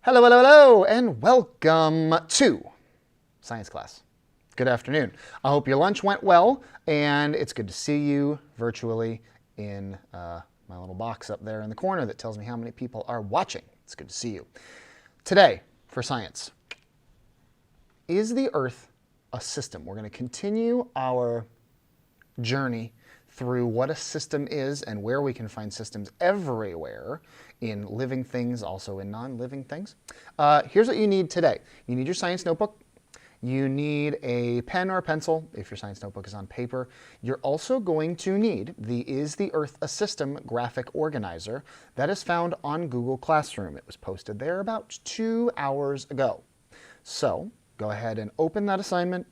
Hello, hello, hello, and welcome to science class. Good afternoon. I hope your lunch went well, and it's good to see you virtually in my little box up there in the corner that tells me how many people are watching. It's good to see you. Today, for science, is the Earth a system? We're going to continue our journey through what a system is and where we can find systems everywhere in living things, also in non-living things. Here's what you need today. You need your science notebook. You need a pen or a pencil if your science notebook is on paper. You're also going to need the Is the Earth a System graphic organizer that is found on Google Classroom. It was posted there about 2 hours ago. So go ahead and open that assignment,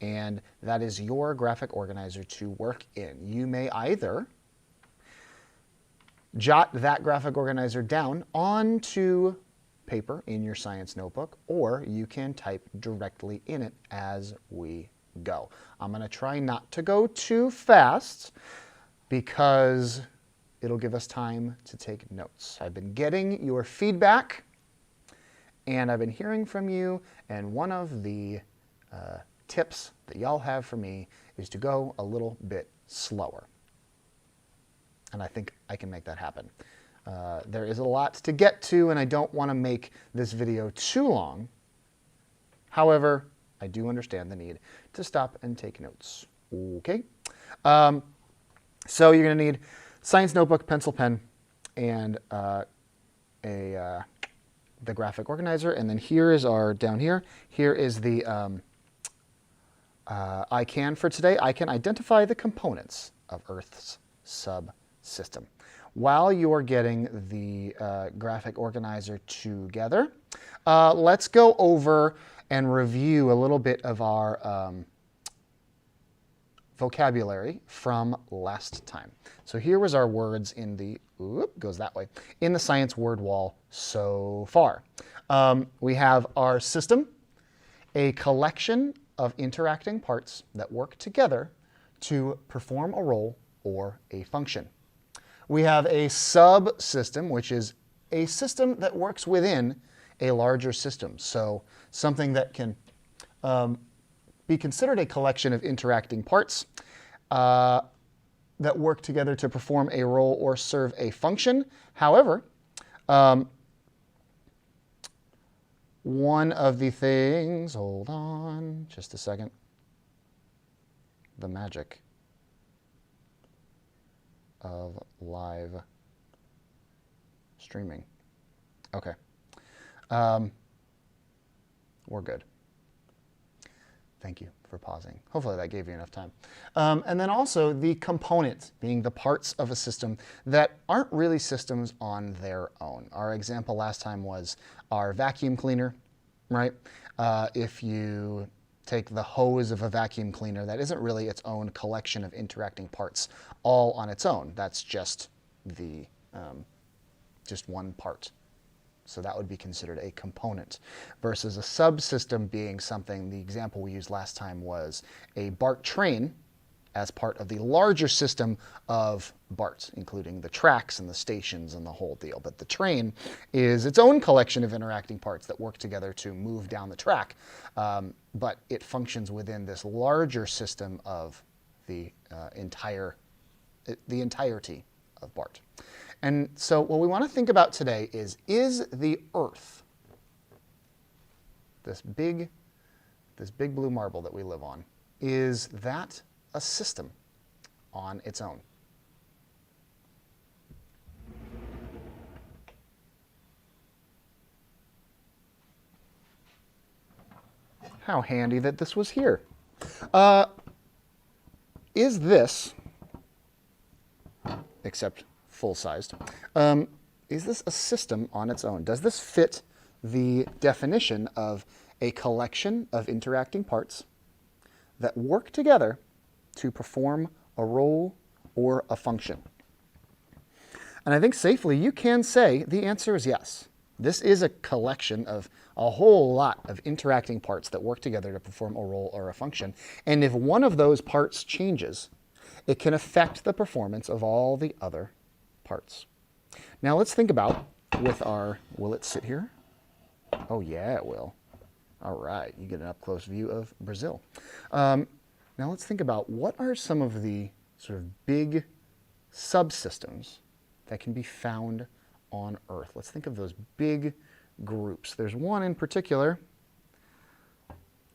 and that is your graphic organizer to work in. You may either jot that graphic organizer down onto paper in your science notebook, or you can type directly in it as we go. I'm going to try not to go too fast because it'll give us time to take notes. I've been getting your feedback, and I've been hearing from you, and one of the tips that y'all have for me is to go a little bit slower. And I think I can make that happen. There is a lot to get to, and I don't want to make this video too long. However, I do understand the need to stop and take notes. Okay? So you're going to need science notebook, pencil, pen, and the graphic organizer. And then here is our, down here, here is the ICAN for today. I can identify the components of Earth's subsystem. While you're getting the graphic organizer together, let's go over and review a little bit of our vocabulary from last time. So here was our words in the, goes that way, in the science word wall so far. We have our system, a collection of interacting parts that work together to perform a role or a function. We have a subsystem, which is a system that works within a larger system. So something that can be considered a collection of interacting parts that work together to perform a role or serve a function. However, one of the things, hold on just a second, the magic of live streaming. Okay. We're good. Thank you for pausing. Hopefully that gave you enough time. And then also the components, being the parts of a system that aren't really systems on their own. Our example last time was our vacuum cleaner, right? If you take the hose of a vacuum cleaner, that isn't really its own collection of interacting parts all on its own. That's just the just one part. So that would be considered a component, versus a subsystem being something. The example we used last time was a BART train as part of the larger system of BART, including the tracks and the stations and the whole deal. But the train is its own collection of interacting parts that work together to move down the track. But it functions within this larger system of the entirety of BART. And so what we want to think about today is the Earth, this big blue marble that we live on, is that a system on its own? How handy that this was here. Is this, except full-sized, is this a system on its own? Does this fit the definition of a collection of interacting parts that work together to perform a role or a function? And I think safely you can say the answer is yes. This is a collection of a whole lot of interacting parts that work together to perform a role or a function. And if one of those parts changes, it can affect the performance of all the other parts. Now let's think about with our, will it sit here? Oh, yeah, it will. All right, you get an up-close view of Brazil. Now let's think about what are some of the sort of big subsystems that can be found on Earth. Let's think of those big groups. There's one in particular.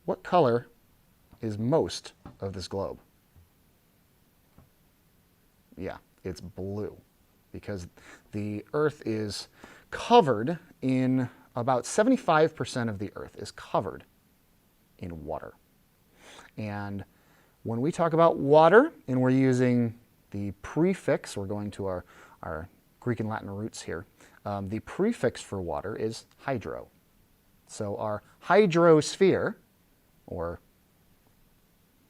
What color is most of this globe? Yeah, it's blue, because the Earth is covered in, about 75% of the Earth is covered in water. And when we talk about water, and we're using the prefix, we're going to our Greek and Latin roots here, the prefix for water is hydro. So our hydrosphere, or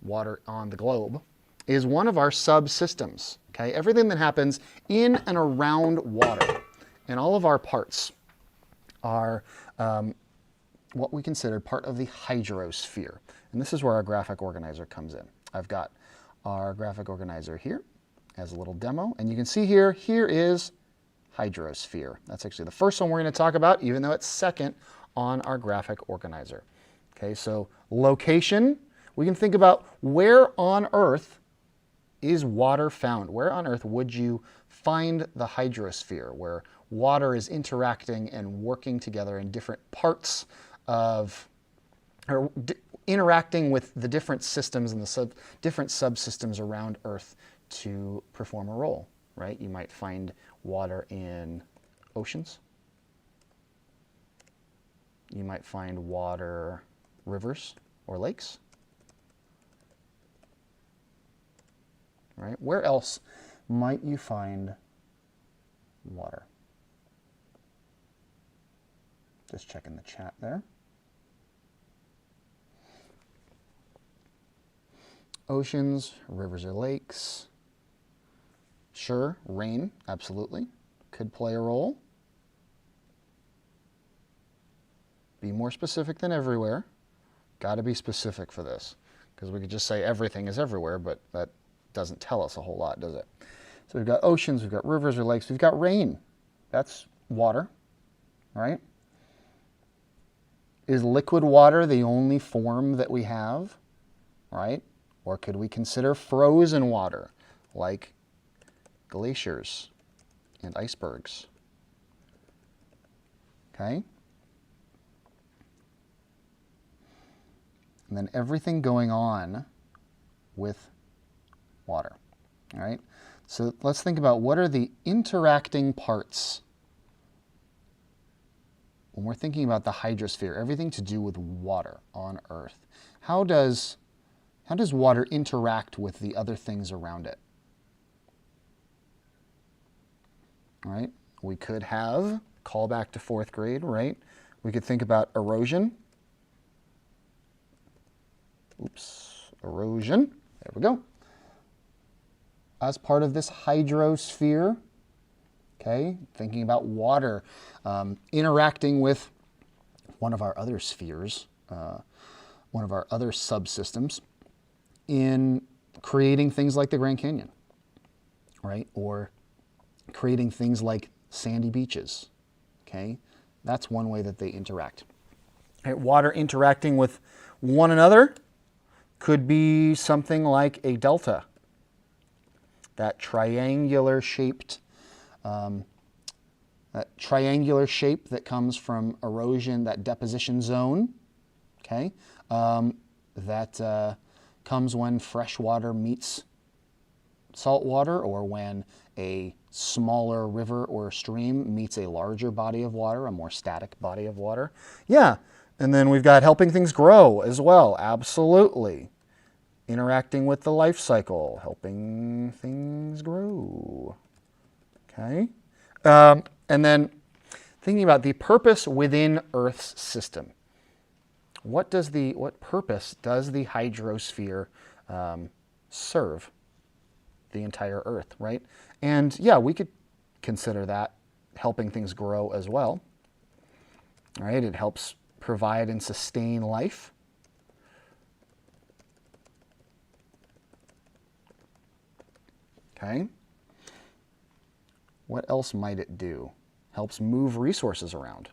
water on the globe, is one of our subsystems. Okay? Everything that happens in and around water, and all of our parts are what we consider part of the hydrosphere. And this is where our graphic organizer comes in. I've got our graphic organizer here as a little demo, and you can see here is hydrosphere. That's actually the first one we're going to talk about, even though it's second on our graphic organizer. Okay, so location, we can think about where on Earth is water found? Where on Earth would you find the hydrosphere, where water is interacting and working together in different parts of, or interacting with the different systems and the different subsystems around Earth to perform a role, right? You might find water in oceans. You might find water, rivers or lakes. Right? Where else might you find water? Just checking the chat there. Oceans, rivers or lakes. Sure, rain, absolutely, could play a role. Be more specific than everywhere. Got to be specific for this, because we could just say everything is everywhere, but that doesn't tell us a whole lot, does it? So we've got oceans, we've got rivers or lakes, we've got rain. That's water, right? Is liquid water the only form that we have, right? Or could we consider frozen water, like glaciers and icebergs? Okay? And then everything going on with water, all right? So let's think about what are the interacting parts when we're thinking about the hydrosphere, everything to do with water on Earth. How does water interact with the other things around it? All right, we could have, call back to 4th grade, right? We could think about erosion. Oops, erosion, there we go. As part of this hydrosphere, okay, thinking about water interacting with one of our other spheres, one of our other subsystems, in creating things like the Grand Canyon, right? Or creating things like sandy beaches, okay? That's one way that they interact. Right, water interacting with one another could be something like a delta. That triangular shape that comes from erosion, that deposition zone, okay? That comes when fresh water meets salt water, or when a smaller river or stream meets a larger body of water, a more static body of water. Yeah, and then we've got helping things grow as well, absolutely. Interacting with the life cycle, helping things grow, okay? And then thinking about the purpose within Earth's system. What purpose does the hydrosphere serve the entire Earth, right? And yeah, we could consider that helping things grow as well, right? It helps provide and sustain life. Okay. What else might it do? Helps move resources around.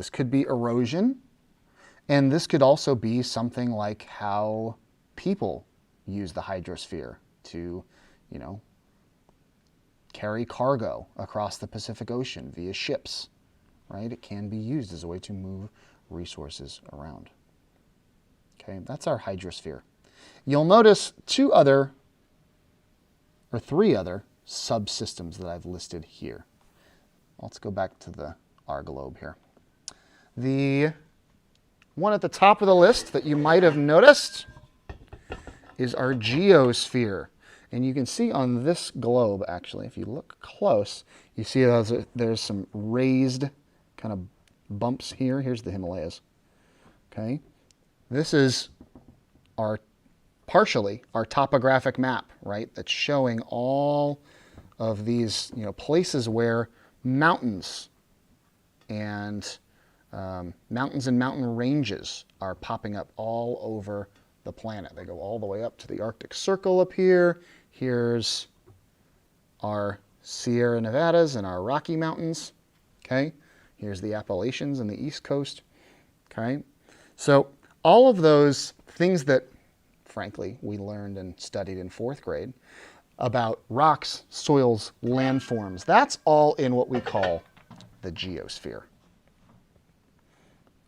This could be erosion, and this could also be something like how people use the hydrosphere to, you know, carry cargo across the Pacific Ocean via ships, right? It can be used as a way to move resources around. Okay, that's our hydrosphere. You'll notice three other subsystems that I've listed here. Let's go back to our globe here. The one at the top of the list that you might have noticed is our geosphere. And you can see on this globe, actually, if you look close, you see there's some raised kind of bumps here. Here's the Himalayas. Okay, this is partially our topographic map, right? That's showing all of these, you know, places where mountains and mountain ranges are popping up all over the planet. They go all the way up to the Arctic Circle up here. Here's our Sierra Nevadas and our Rocky Mountains. Okay, here's the Appalachians and the East Coast. Okay, so all of those things that, frankly, we learned and studied in 4th grade about rocks, soils, landforms, that's all in what we call the geosphere.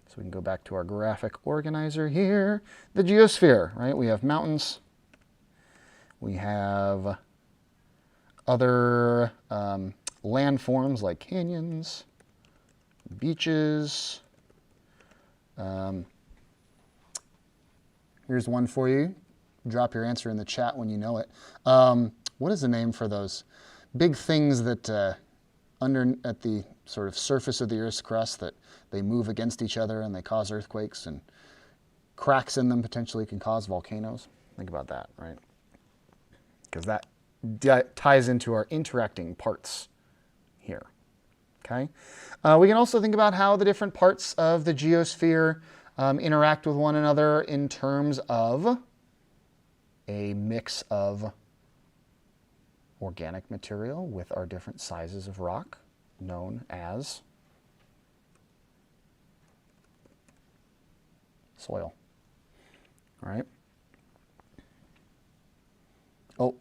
So we can go back to our graphic organizer here. The geosphere, right? We have mountains. We have other landforms like canyons, beaches. Here's one for you. Drop your answer in the chat when you know it. What is the name for those big things that at the sort of surface of the Earth's crust that they move against each other and they cause earthquakes, and cracks in them potentially can cause volcanoes? Think about that, right? Because that ties into our interacting parts here. Okay. We can also think about how the different parts of the geosphere interact with one another in terms of a mix of organic material with our different sizes of rock, known as soil. All right. Oh,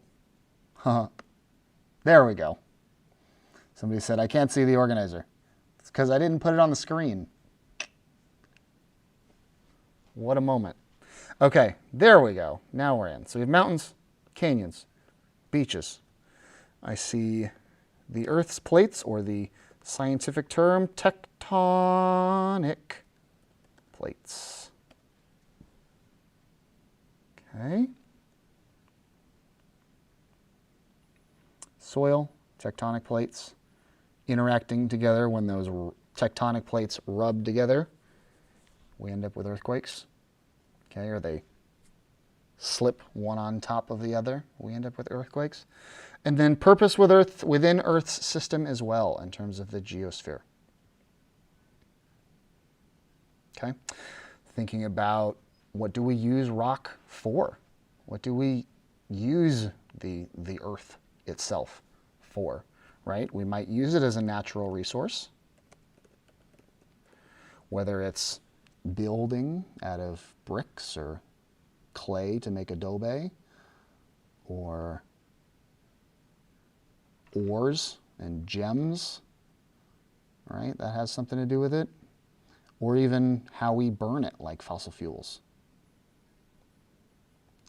there we go. Somebody said, I can't see the organizer. It's because I didn't put it on the screen. What a moment. Okay, there we go. Now we're in. So we have mountains, canyons, beaches. I see the Earth's plates, or the scientific term, tectonic plates. Okay. Soil, tectonic plates, interacting together. When those tectonic plates rub together, we end up with earthquakes. Okay, or they slip one on top of the other, we end up with earthquakes. And then purpose within Earth's system as well, in terms of the geosphere. Okay, thinking about, what do we use rock for? What do we use the Earth itself for, right? We might use it as a natural resource, whether it's building out of bricks or clay to make adobe, or ores and gems, right? That has something to do with it. Or even how we burn it, like fossil fuels.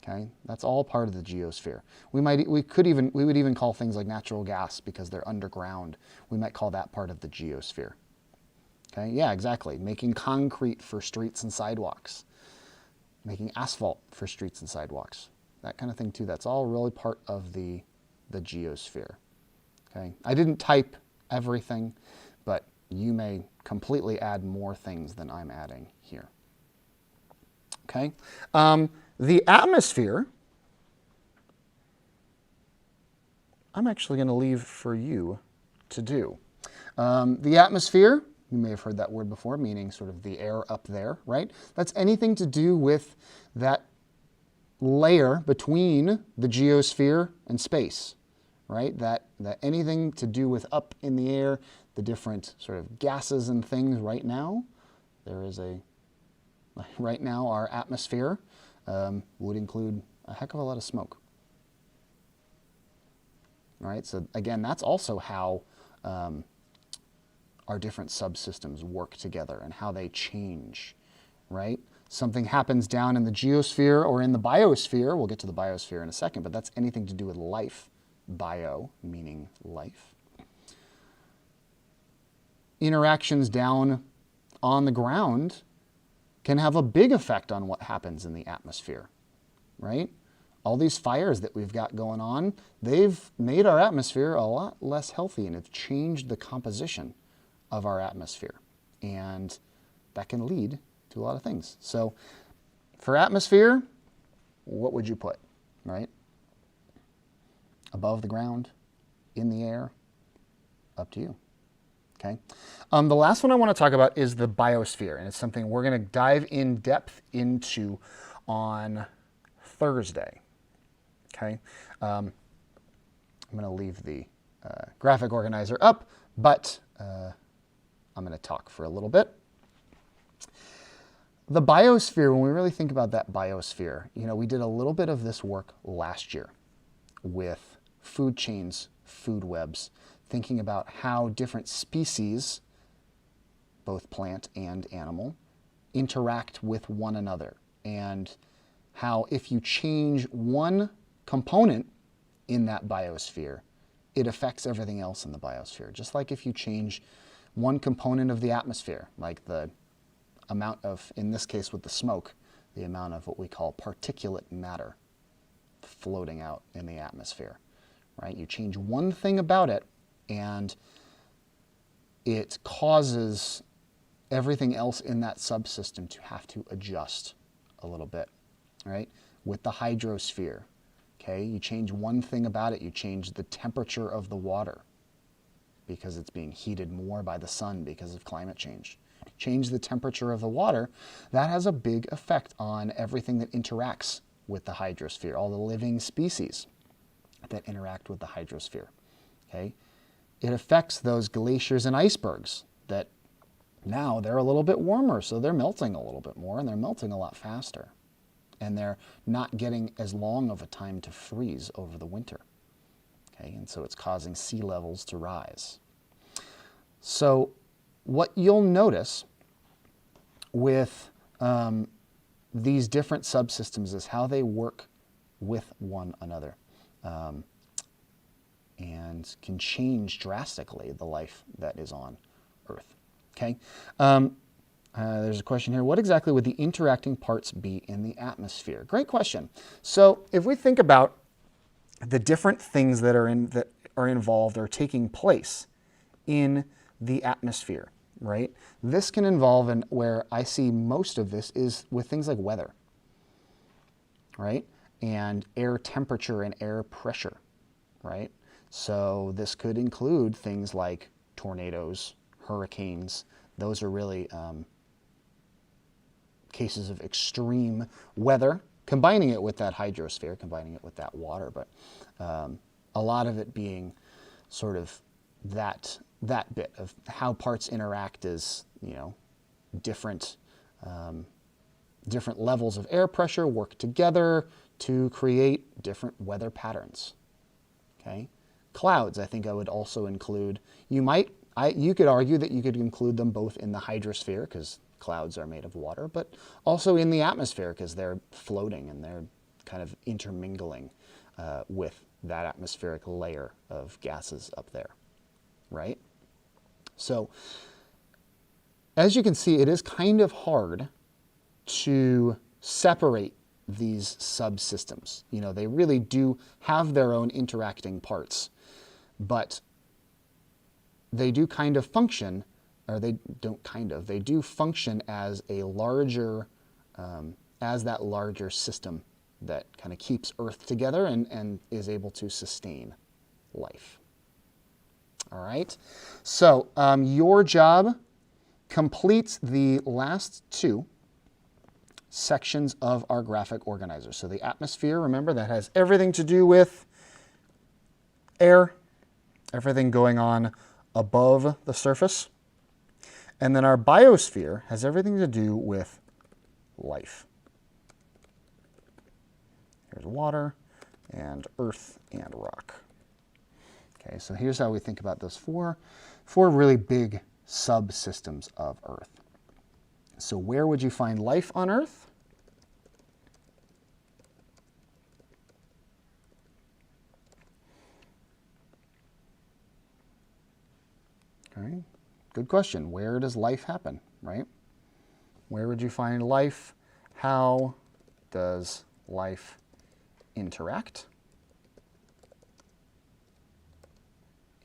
Okay, that's all part of the geosphere. We would even call things like natural gas, because they're underground. We might call that part of the geosphere. Okay, yeah, exactly. Making concrete for streets and sidewalks, making asphalt for streets and sidewalks, that kind of thing too. That's all really part of the geosphere. Okay, I didn't type everything, but you may completely add more things than I'm adding here. Okay. The atmosphere, I'm actually going to leave for you to do. The atmosphere, you may have heard that word before, meaning sort of the air up there, right? That's anything to do with that layer between the geosphere and space, right? That anything to do with up in the air, the different sort of gases and things right now There is right now our atmosphere would include a heck of a lot of smoke. All right, so again, that's also how our different subsystems work together and how they change, right? Something happens down in the geosphere or in the biosphere. We'll get to the biosphere in a second, but that's anything to do with life. Bio, meaning life. Interactions down on the ground can have a big effect on what happens in the atmosphere, right? All these fires that we've got going on, they've made our atmosphere a lot less healthy and have changed the composition of our atmosphere. And that can lead to a lot of things. So for atmosphere, what would you put, right? Above the ground, in the air, up to you. Okay. The last one I want to talk about is the biosphere, and it's something we're going to dive in depth into on Thursday. Okay. I'm going to leave the graphic organizer up, but I'm going to talk for a little bit. The biosphere, when we really think about that biosphere, we did a little bit of this work last year with food chains, food webs, thinking about how different species, both plant and animal, interact with one another, and how if you change one component in that biosphere, it affects everything else in the biosphere. Just like if you change one component of the atmosphere, like the amount of, in this case with the smoke, the amount of what we call particulate matter floating out in the atmosphere, right? You change one thing about it, and it causes everything else in that subsystem to have to adjust a little bit, right? With the hydrosphere, okay, you change one thing about it, you change the temperature of the water because it's being heated more by the sun because of climate change. Change the temperature of the water, that has a big effect on everything that interacts with the hydrosphere, all the living species that interact with the hydrosphere, okay? It affects those glaciers and icebergs that now they're a little bit warmer, so they're melting a little bit more, and they're melting a lot faster. And they're not getting as long of a time to freeze over the winter, okay? And so it's causing sea levels to rise. So what you'll notice with these different subsystems is how they work with one another. And can change drastically the life that is on Earth. Okay. There's a question here. What exactly would the interacting parts be in the atmosphere? Great question. So if we think about the different things that are involved or taking place in the atmosphere, right? This can involve, and where I see most of this is with things like weather, right? And air temperature and air pressure, right? So this could include things like tornadoes, hurricanes. Those are really cases of extreme weather, combining it with that hydrosphere, combining it with that water, but a lot of it being sort of that bit of how parts interact is, different levels of air pressure work together to create different weather patterns, okay? Clouds, I think I would also include. You could argue that you could include them both in the hydrosphere because clouds are made of water, but also in the atmosphere because they're floating and they're kind of intermingling with that atmospheric layer of gases up there, right? So as you can see, it is kind of hard to separate these subsystems. They really do have their own interacting parts, but they do kind of function, or they do function as a larger, as that larger system that kind of keeps Earth together and is able to sustain life. All right, so your job completes the last two sections of our graphic organizer. So the atmosphere, remember, that has everything to do with air, everything going on above the surface. And then our biosphere has everything to do with life. Here's water and earth and rock. Okay, so here's how we think about those four really big subsystems of Earth. So where would you find life on Earth? Okay, good question. Where does life happen, right? Where would you find life? How does life interact?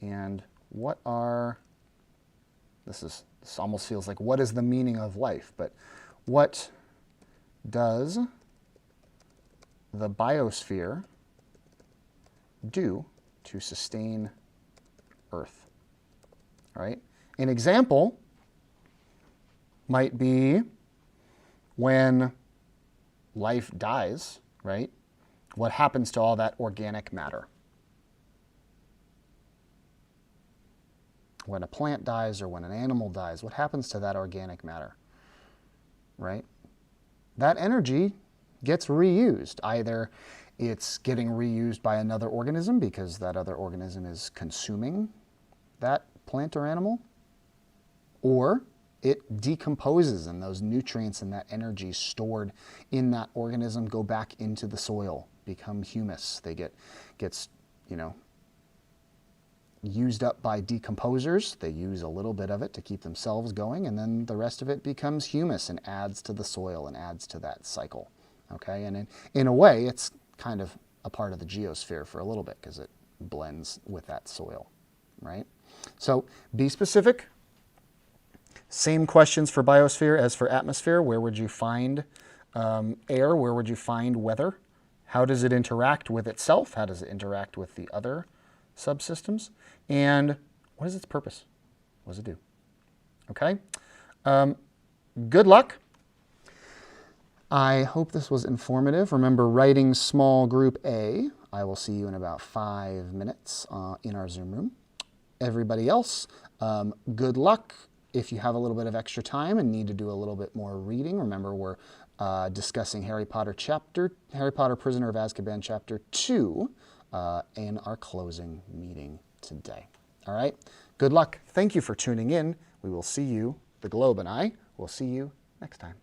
And what are, this almost feels like what is the meaning of life, but what does the biosphere do to sustain Earth? All right? An example might be when life dies, right? What happens to all that organic matter? When a plant dies or when an animal dies, what happens to that organic matter, right? That energy gets reused. Either it's getting reused by another organism because that other organism is consuming that plant or animal, or it decomposes and those nutrients and that energy stored in that organism go back into the soil, become humus. They gets used up by decomposers. They use a little bit of it to keep themselves going, and then the rest of it becomes humus and adds to the soil and adds to that cycle. Okay, and in a way, it's kind of a part of the geosphere for a little bit because it blends with that soil, right? So be specific. Same questions for biosphere as for atmosphere. Where would you find air? Where would you find weather? How does it interact with itself? How does it interact with the other subsystems? And what is its purpose? What does it do? Okay? Good luck. I hope this was informative. Remember, writing small group A. I will see you in about 5 minutes in our Zoom room. Everybody else, good luck. If you have a little bit of extra time and need to do a little bit more reading, remember we're discussing Harry Potter Prisoner of Azkaban Chapter 2 in our closing meeting today. All right? Good luck. Thank you for tuning in. We will see you, the Globe and I, will see you next time.